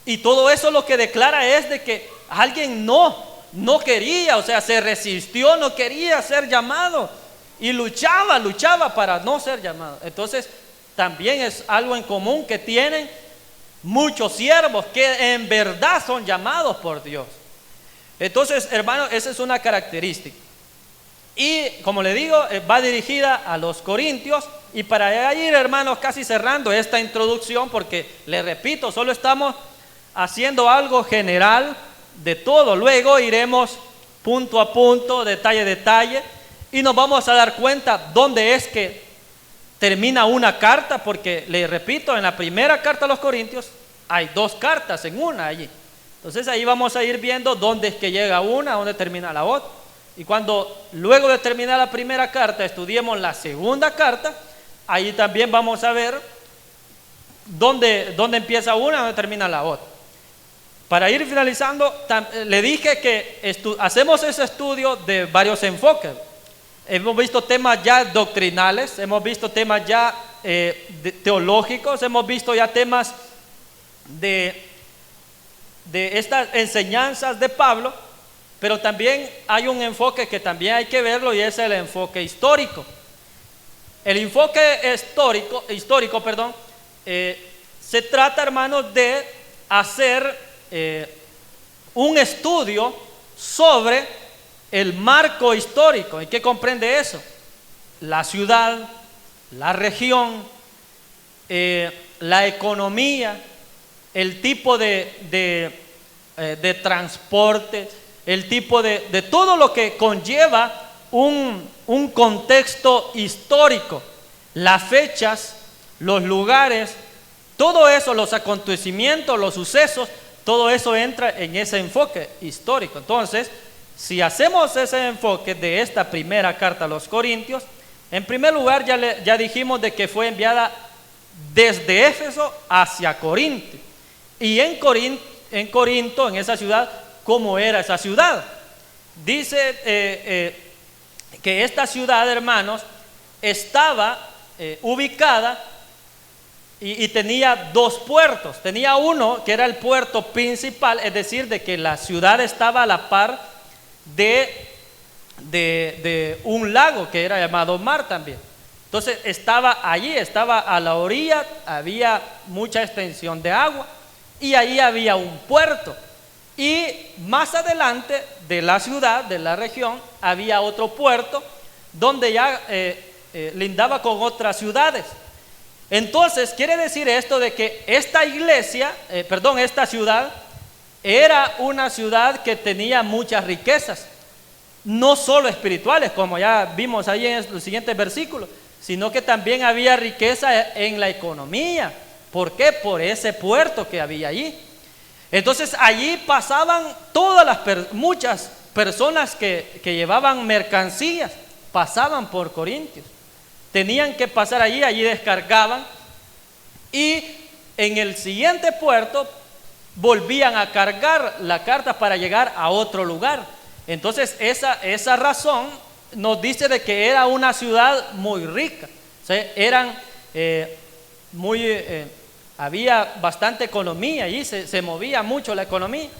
y todo eso lo que declara es de que alguien no quería, o sea, se resistió, no quería ser llamado y luchaba para no ser llamado. Entonces también es algo en común que tienen muchos siervos que en verdad son llamados por Dios. Entonces, hermano, esa es una característica. Y como le digo, va dirigida a los corintios. Y para ir, hermanos, casi cerrando esta introducción, porque le repito, solo estamos haciendo algo general de todo. Luego iremos punto a punto, detalle a detalle, y nos vamos a dar cuenta dónde es que termina una carta, porque le repito, en la primera carta a los Corintios hay dos cartas en una allí. Entonces ahí vamos a ir viendo dónde es que llega una, dónde termina la otra. Y cuando luego de terminar la primera carta estudiemos la segunda carta, ahí también vamos a ver dónde empieza una y dónde termina la otra. Para ir finalizando, le dije que hacemos ese estudio de varios enfoques. Hemos visto temas ya doctrinales, hemos visto temas ya teológicos, hemos visto ya temas de estas enseñanzas de Pablo, pero también hay un enfoque que también hay que verlo, y es el enfoque histórico. El enfoque histórico, se trata, hermanos, de hacer un estudio sobre el marco histórico. ¿Y qué comprende eso? La ciudad, la región, la economía, el tipo de transporte, el tipo de todo lo que conlleva un contexto histórico, las fechas, los lugares, todo eso, los acontecimientos, los sucesos, todo eso entra en ese enfoque histórico. Entonces, si hacemos ese enfoque de esta primera carta a los Corintios, en primer lugar ya dijimos de que fue enviada desde Éfeso hacia Corinto. Y en Corinto, en esa ciudad, ¿cómo era esa ciudad? Dice que esta ciudad, hermanos, estaba ubicada y tenía dos puertos. Tenía uno que era el puerto principal, es decir, de que la ciudad estaba a la par de un lago que era llamado mar también. Entonces estaba allí, estaba a la orilla, había mucha extensión de agua y ahí había un puerto. Y más adelante de la ciudad, de la región, había otro puerto donde ya lindaba con otras ciudades. Entonces quiere decir esto de que esta esta ciudad era una ciudad que tenía muchas riquezas, no solo espirituales, como ya vimos ahí en los siguientes versículos, sino que también había riqueza en la economía. ¿Por qué? Por ese puerto que había allí. Entonces allí pasaban muchas personas que llevaban mercancías, pasaban por Corintios. Tenían que pasar allí descargaban, y en el siguiente puerto volvían a cargar la carta para llegar a otro lugar. Entonces esa razón nos dice de que era una ciudad muy rica. O sea, había bastante economía allí, se movía mucho la economía.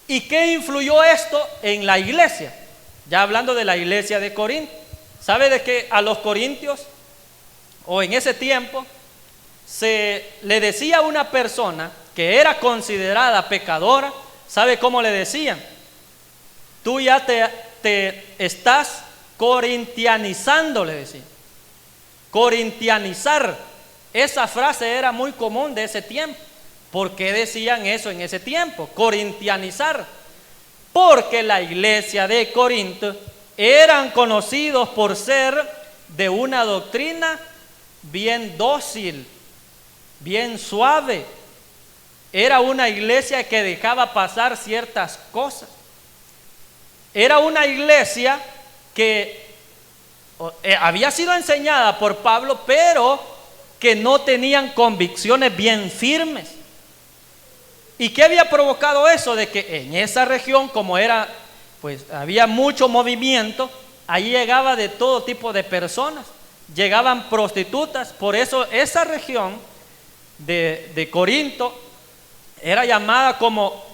¿Y qué influyó esto en la iglesia? Ya hablando de la iglesia de Corinto. ¿Sabe de que a los corintios, o en ese tiempo, se le decía a una persona que era considerada pecadora? ¿Sabe cómo le decían? Tú ya te estás corintianizando, le decían. Corintianizar, esa frase era muy común de ese tiempo. ¿Por qué decían eso en ese tiempo? Corintianizar. Porque la iglesia de Corinto eran conocidos por ser de una doctrina bien dócil, bien suave. Era una iglesia que dejaba pasar ciertas cosas. Era una iglesia que había sido enseñada por Pablo, pero que no tenían convicciones bien firmes. ¿Y qué había provocado eso? De que en esa región, como era, pues había mucho movimiento, ahí llegaba de todo tipo de personas, llegaban prostitutas. Por eso esa región de Corinto era llamada como,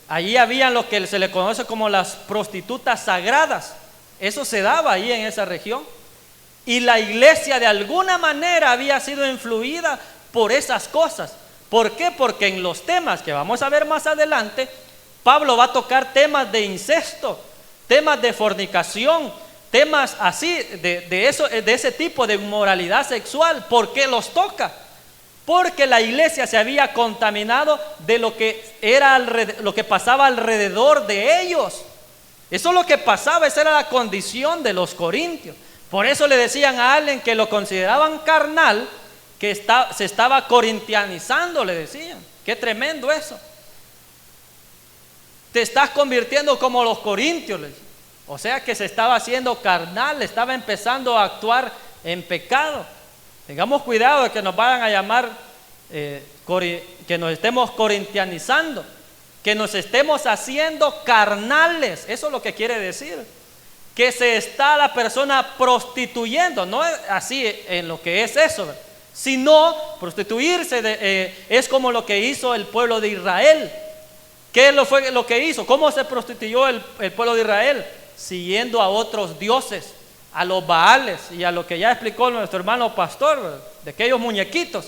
allí habían lo que se le conoce como las prostitutas sagradas. Eso se daba ahí en esa región. Y la iglesia de alguna manera había sido influida por esas cosas. ¿Por qué? Porque en los temas que vamos a ver más adelante, Pablo va a tocar temas de incesto, temas de fornicación, temas así, de ese tipo de inmoralidad sexual. ¿Por qué los toca? Porque la iglesia se había contaminado de lo que pasaba alrededor de ellos. Eso es lo que pasaba, esa era la condición de los corintios. Por eso le decían a alguien que lo consideraban carnal, que se estaba corintianizando, le decían. Qué tremendo eso. Te estás convirtiendo como los corintios, le decían. O sea que se estaba haciendo carnal, estaba empezando a actuar en pecado. Tengamos cuidado de que nos vayan a llamar, que nos estemos corintianizando, que nos estemos haciendo carnales. Eso es lo que quiere decir. Que se está la persona prostituyendo, no así en lo que es eso, sino prostituirse es como lo que hizo el pueblo de Israel. ¿Qué fue lo que hizo? ¿Cómo se prostituyó el pueblo de Israel? Siguiendo a otros dioses, a los Baales y a lo que ya explicó nuestro hermano pastor, de aquellos muñequitos.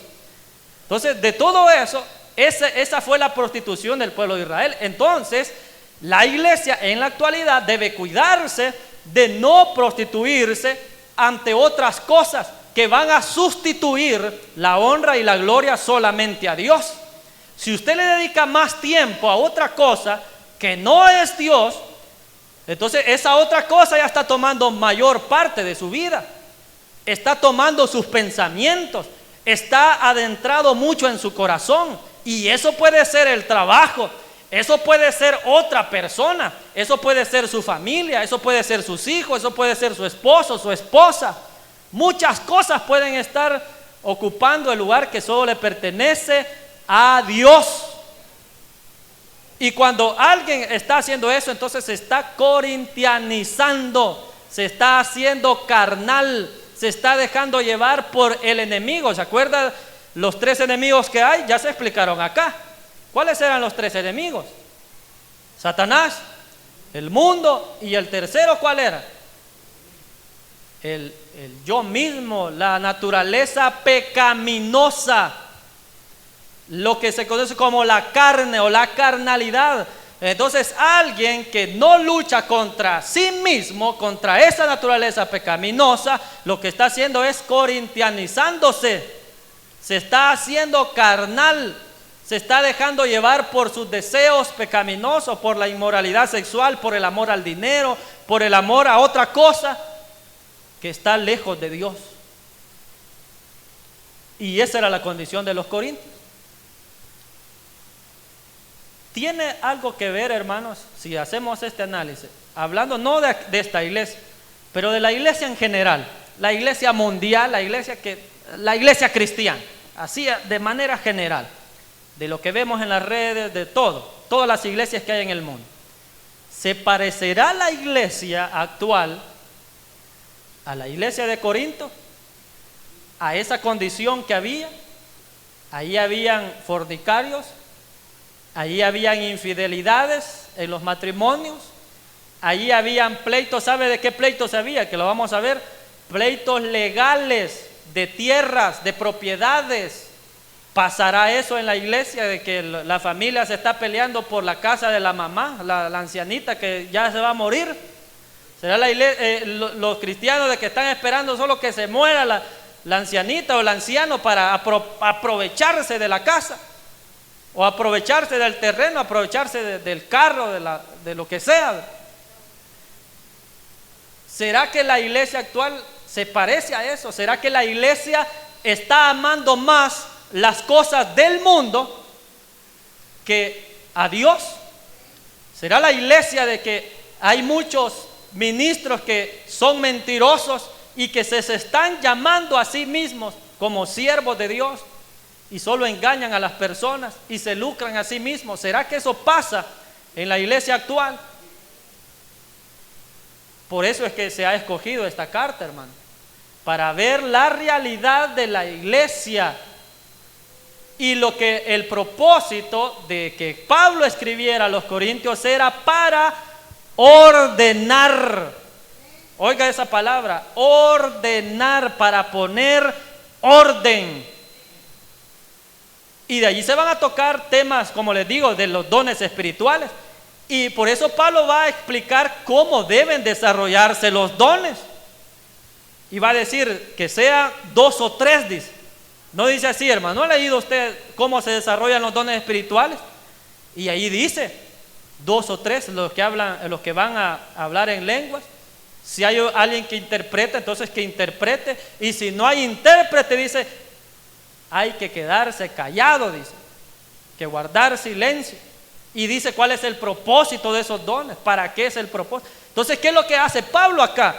Entonces, de todo eso, esa fue la prostitución del pueblo de Israel. Entonces, la iglesia en la actualidad debe cuidarse de no prostituirse ante otras cosas que van a sustituir la honra y la gloria solamente a Dios. Si usted le dedica más tiempo a otra cosa que no es Dios, entonces esa otra cosa ya está tomando mayor parte de su vida, está tomando sus pensamientos, está adentrado mucho en su corazón, y eso puede ser el trabajo, eso puede ser otra persona, eso puede ser su familia, eso puede ser sus hijos, eso puede ser su esposo, su esposa. Muchas cosas pueden estar ocupando el lugar que solo le pertenece a Dios. Y cuando alguien está haciendo eso, entonces se está corintianizando, se está haciendo carnal, se está dejando llevar por el enemigo. ¿Se acuerdan los 3 enemigos que hay? Ya se explicaron acá. ¿Cuáles eran los 3 enemigos? Satanás, el mundo, y el tercero, ¿cuál era? El yo mismo, la naturaleza pecaminosa, lo que se conoce como la carne o la carnalidad. Entonces, alguien que no lucha contra sí mismo, contra esa naturaleza pecaminosa, lo que está haciendo es corintianizándose, se está haciendo carnal, se está dejando llevar por sus deseos pecaminosos, por la inmoralidad sexual, por el amor al dinero, por el amor a otra cosa que está lejos de Dios. Y esa era la condición de los corintios. Tiene algo que ver, hermanos, si hacemos este análisis, hablando no de esta iglesia, pero de la iglesia en general, la iglesia mundial, la iglesia cristiana, así de manera general, de lo que vemos en las redes, de todas las iglesias que hay en el mundo. ¿Se parecerá la iglesia actual a la iglesia de Corinto? A esa condición que había. Ahí habían fornicarios, ahí habían infidelidades en los matrimonios, ahí habían pleitos. ¿Sabe de qué pleitos había? Que lo vamos a ver. Pleitos legales de tierras, de propiedades. ¿Pasará eso en la iglesia, de que la familia se está peleando por la casa de la mamá, la ancianita que ya se va a morir? ¿Será la iglesia, los cristianos de que están esperando solo que se muera la ancianita o el anciano para aprovecharse de la casa? O aprovecharse del terreno, aprovecharse del carro, de lo que sea. ¿Será que la iglesia actual se parece a eso? ¿Será que la iglesia está amando más las cosas del mundo que a Dios? ¿Será la iglesia de que hay muchos ministros que son mentirosos y que se están llamando a sí mismos como siervos de Dios y solo engañan a las personas y se lucran a sí mismos? ¿Será que eso pasa en la iglesia actual? Por eso es que se ha escogido esta carta, hermano, para ver la realidad de la iglesia. Y lo que el propósito de que Pablo escribiera a los corintios era para ordenar. Oiga esa palabra, ordenar, para poner orden. Y de allí se van a tocar temas, como les digo, de los dones espirituales. Y por eso Pablo va a explicar cómo deben desarrollarse los dones. Y va a decir que sea 2 o 3, dice. No dice así, hermano. ¿No ha leído usted cómo se desarrollan los dones espirituales? Y ahí dice 2 o 3 los que van a hablar en lenguas. Si hay alguien que interpreta, entonces que interprete. Y si no hay intérprete, dice, hay que quedarse callado, dice, que guardar silencio. Y dice cuál es el propósito de esos dones, para qué es el propósito. Entonces, ¿qué es lo que hace Pablo acá?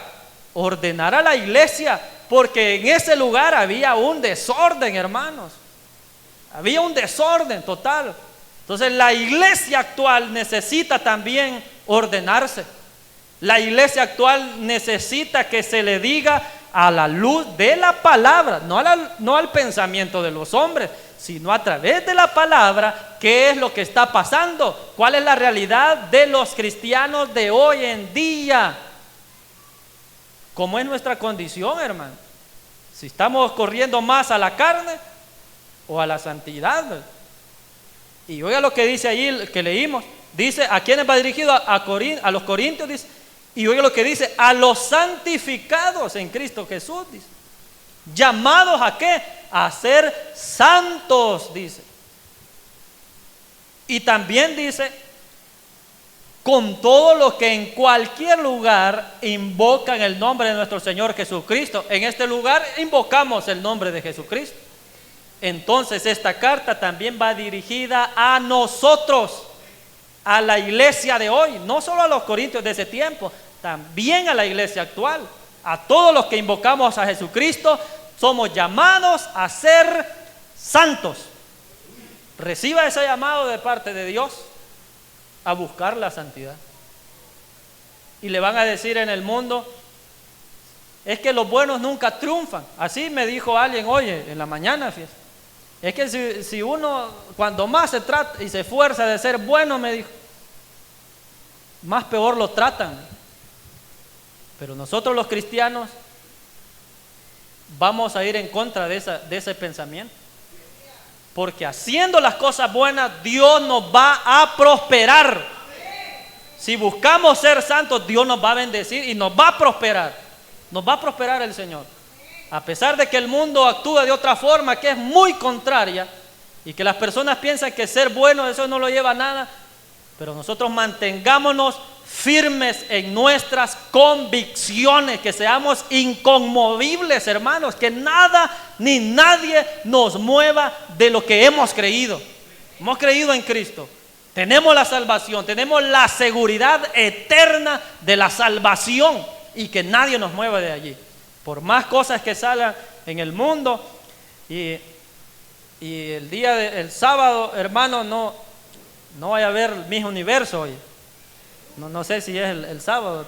Ordenar a la iglesia porque en ese lugar había un desorden, hermanos. Había un desorden total. Entonces la iglesia actual necesita también ordenarse. La iglesia actual necesita que se le diga a la luz de la palabra, no al pensamiento de los hombres, sino a través de la palabra, qué es lo que está pasando, cuál es la realidad de los cristianos de hoy en día, cómo es nuestra condición, hermano, si estamos corriendo más a la carne o a la santidad. Y oiga lo que dice ahí, que leímos, dice, ¿a quiénes va dirigido? A los corintios, dice, y oiga lo que dice, a los santificados en Cristo Jesús, dice. ¿Llamados a qué? A ser santos, dice. Y también dice, con todos los que en cualquier lugar invocan el nombre de nuestro Señor Jesucristo. En este lugar invocamos el nombre de Jesucristo. Entonces esta carta también va dirigida a nosotros, a la iglesia de hoy, no solo a los corintios de ese tiempo, también a la iglesia actual, a todos los que invocamos a Jesucristo. Somos llamados a ser santos. Reciba ese llamado de parte de Dios a buscar la santidad. Y le van a decir en el mundo, es que los buenos nunca triunfan. Así me dijo alguien hoy en la mañana, fíjate. Es que si uno, cuando más se trata y se esfuerza de ser bueno, me dijo, más peor lo tratan. Pero nosotros los cristianos vamos a ir en contra de ese pensamiento. Porque haciendo las cosas buenas, Dios nos va a prosperar. Si buscamos ser santos, Dios nos va a bendecir y nos va a prosperar. Nos va a prosperar el Señor. A pesar de que el mundo actúa de otra forma que es muy contraria y que las personas piensan que ser bueno eso no lo lleva a nada, pero nosotros mantengámonos firmes en nuestras convicciones, que seamos inconmovibles, hermanos, que nada ni nadie nos mueva de lo que hemos creído. Hemos creído en Cristo, tenemos la salvación, tenemos la seguridad eterna de la salvación y que nadie nos mueva de allí. Por más cosas que salgan en el mundo, y el día del sábado, hermano, no vaya a haber Miss Universo hoy. No sé si es el sábado,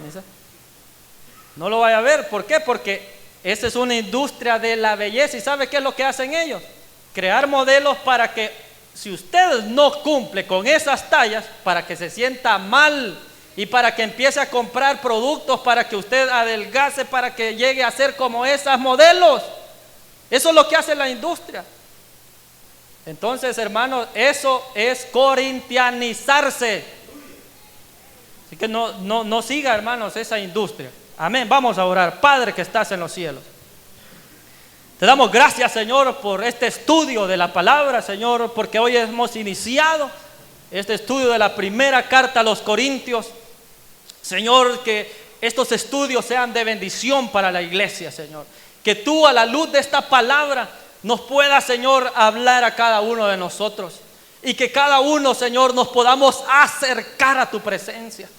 no lo vaya a ver. ¿Por qué? Porque esa es una industria de la belleza. ¿Y sabe qué es lo que hacen ellos? Crear modelos para que, si usted no cumple con esas tallas, para que se sienta mal y para que empiece a comprar productos para que usted adelgace, para que llegue a ser como esas modelos. Eso es lo que hace la industria. Entonces, hermanos, eso es corintianizarse. Así que no siga, hermanos, esa industria. Amén. Vamos a orar. Padre que estás en los cielos, te damos gracias, Señor, por este estudio de la palabra, Señor, porque hoy hemos iniciado este estudio de la primera carta a los Corintios. Señor, que estos estudios sean de bendición para la iglesia, Señor. Que tú, a la luz de esta palabra, nos puedas, Señor, hablar a cada uno de nosotros. Y que cada uno, Señor, nos podamos acercar a tu presencia.